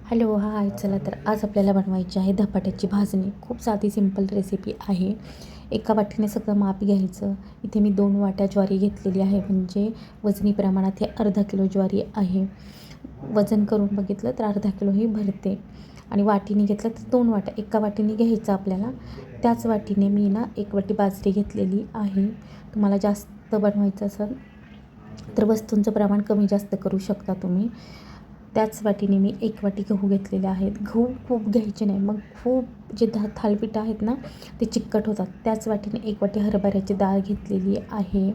Hello hi, चला तर आज आपल्याला बनवायची आहे धपाट्याची भाजणी. खूप साधी सिंपल रेसिपी आहे. एका वाटीने सगळं माप घ्यायचं. इथे मी 2 वाट्या ज्वारी घेतलेली आहे, म्हणजे वजनी प्रमाणात हे अर्धा किलो ज्वारी आहे. वजन करून बघितलं तर अर्धा किलो ही भरते. आणि वाटीने घेतलं तर 2 वाट्या, एका वाटीने घ्यायचं आपल्याला. त्याच वाटीने मी ना 1 वाटी बाजरी घेतलेली आहे. तुम्हाला जास्त बनवायचं असेल तर वस्तूंचं प्रमाण कमी जास्त करू शकता तुम्ही. त्याच वाटीने मी 1 वाटी गहू घेतलेले आहेत. गहू खूप घ्यायचे नाही, मग खूप जे थालीपीठ आहेत ना ते चिकट होतात. त्याच वाटीने 1 वाटी हरभऱ्याची डाळ घेतलेली आहे.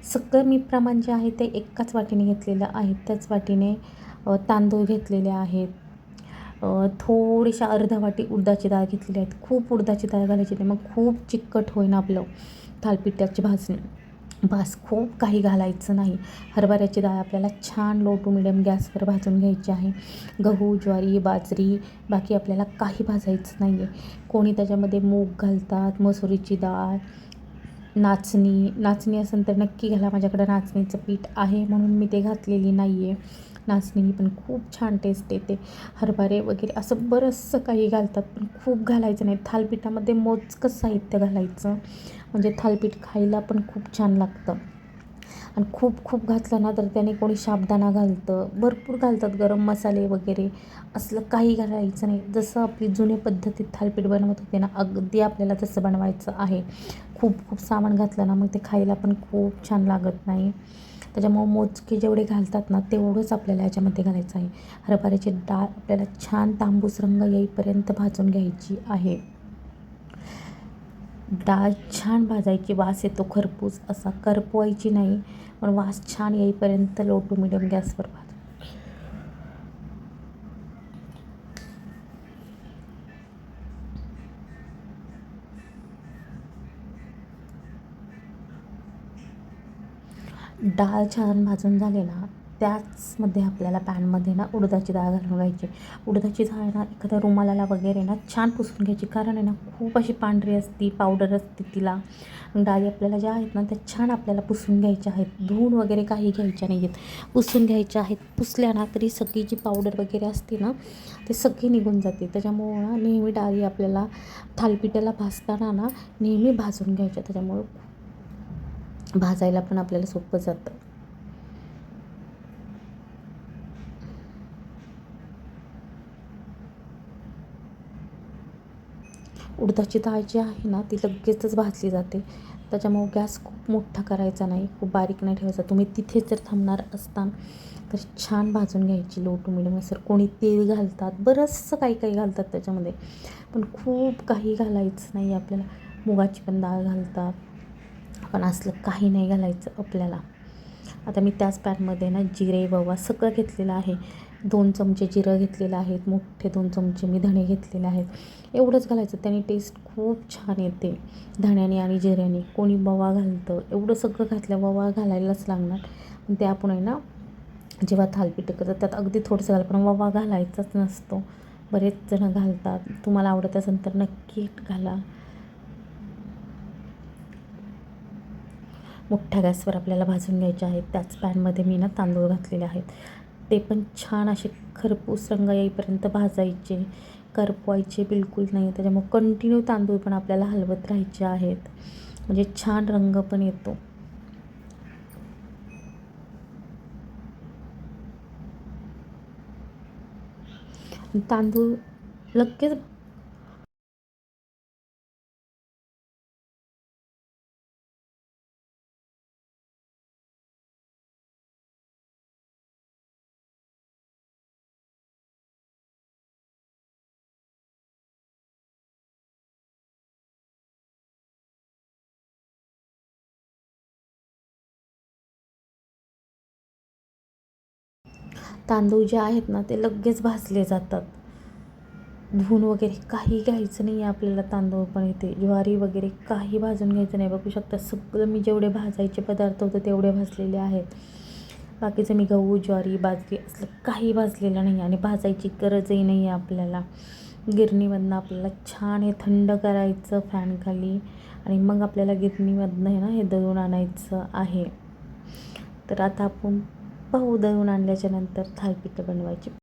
सगळं मी प्रमाण जे आहे ते एकाच वाटीने घेतलेलं आहे. त्याच वाटीने तांदूळ घेतलेले आहेत. थोडीशा अर्धा वाटी उडदाची डाळ घेतलेली आहेत. खूप उडदाची डाळ घालायची नाही, मग खूप चिकट होईन आपलं थालीपीठाची भाजणी. बस खूप काही घालायचं नाही. हरभऱ्याची डाळ आपल्याला छान लो टू मिडियम गॅसवर भाजून घ्यायची आहे. गहू, ज्वारी, बाजरी बाकी आपल्याला काही भाजायचं नाही आहे. कोणी त्याच्यामध्ये मूग घालतात, मसुरीची डाळ, नाचणी असेल तर नक्की घाला. माझ्याकडं नाचणीचं पीठ आहे म्हणून मी ते घातलेली नाही आहे. नाचणीने पण खूप छान टेस्ट येते. हरभरे वगैरे असं बरंचसं काही घालतात, पण खूप घालायचं नाही. थालीपीठामध्ये मोजकं साहित्य घालायचं, म्हणजे थालीपीठ खायला पण खूप छान लागतं. आणि खूप घातलं ना तर त्याने कोणी साबुदाणा घालतं, भरपूर घालतात, गरम मसाले वगैरे. असलं काही घालायचं नाही. जसं आपली जुन्या पद्धतीत थालीपीठ बनवत होते ना, अगदी आपल्याला तसं बनवायचं आहे. खूप सामान घातलं ना मग ते खायला पण खूप छान लागत नाही. त्याच्यामुळं मोजके जेवढे घालतात ना तेवढंच आपल्याला याच्यामध्ये घालायचं आहे. हरभऱ्याची डाळ आपल्याला छान तांबूस रंग येईपर्यंत भाजून घ्यायची आहे. डाळ छान भाजायची, वास येतो खरपूस असा, करपवायची नाही, पण वास छान येईपर्यंत लो टू मिडियम गॅसवर भाज. डाळ छान भाजून झाली ना त्याचमध्ये आपल्याला पॅनमध्ये ना उडदाची डाळ घालून घ्यायची. उडदाची डाळ ना एखाद्या रुमालाला वगैरे ना छान पुसून घ्यायची, कारण आहे ना खूप अशी पांढरी असती, पावडर असते तिला. डाळी आपल्याला ज्या आहेत ना त्या छान आपल्याला पुसून घ्यायच्या आहेत. धुवून वगैरे काही घ्यायच्या नाही आहेत, पुसून घ्यायच्या आहेत. पुसल्या ना तरी सगळी जी पावडर वगैरे असते ना ते सगळी निघून जाते. त्याच्यामुळं ना नेहमी डाळी आपल्याला थालीपीठाला भाजताना ना नेहमी भाजून घ्यायच्या, त्याच्यामुळं भाजायला पण आपल्याला सोपं जातं. उडदाची डाळ जी आहे ना ती लगेचच भाजली जाते. त्याच्यामुळं गॅस खूप मोठा करायचा नाही, खूप बारीक नाही ठेवायचा. तुम्ही तिथे जर थांबणार असता तर छान भाजून घ्यायची लो टू मिडियम गॅसवर. कोणी तेल घालतात, बरंचसं काही घालतात त्याच्यामध्ये, पण खूप काही घालायचं नाही आपल्याला. मुगाची पण डाळ घालतात, पण असलं काही नाही घालायचं आपल्याला. आता मी त्याच पॅनमध्ये ना जिरे, ओवा सगळं घेतलेलं आहे. 2 चमचे जिरं घेतलेलं आहेत, मोठे 2 चमचे मी धणे घेतलेले आहेत. एवढंच घालायचं, त्याने टेस्ट खूप छान येते धण्याने आणि जिऱ्याने. कोणी ओवा घालतं, एवढं सगळं घातलं, ओवा घालायलाच लागणार. पण ते आपण आहे ना जेव्हा थालीपीठ करतात त्यात अगदी थोडंसं घाला, पण ओवा घालायचाच नसतो. बरेच जण घालतात, तुम्हाला आवडत असेल तर नक्की घाला. मोठ्या गॅसवर आपल्याला भाजून घ्यायचे आहेत. त्याच पॅनमध्ये मी ना तांदूळ घातलेले आहेत. ते पण छान असे खरपूस रंग येईपर्यंत भाजायचे, करपवायचे बिलकुल नाही. त्याच्यामुळे कंटिन्यू तांदूळ पण आपल्याला हलवत राहायचे आहेत, म्हणजे छान रंग पण येतो. तांदूळ लगेच तांदूळ जे आहेत ना ते लगेच भाजले जातात. धुवून वगैरे काही घ्यायचं नाही आहे आपल्याला. तांदूळ पण येते, ज्वारी वगैरे काही भाजून घ्यायचं नाही. बघू शकता सगळं मी जेवढे भाजायचे पदार्थ होते तेवढे भाजलेले आहेत. बाकीचं मी गहू, ज्वारी, बाजरी असलं काही भाजलेलं नाही, आणि भाजायची गरजही नाही आहे आपल्याला. गिरणीमधनं आपल्याला छान हे थंड करायचं फॅनखाली, आणि मग आपल्याला गिरणीमधनं आहे ना हे दळून आणायचं आहे. तर आता आपण पाहू दळून आणल्याच्या नंतर थालीपीठ बनवायची.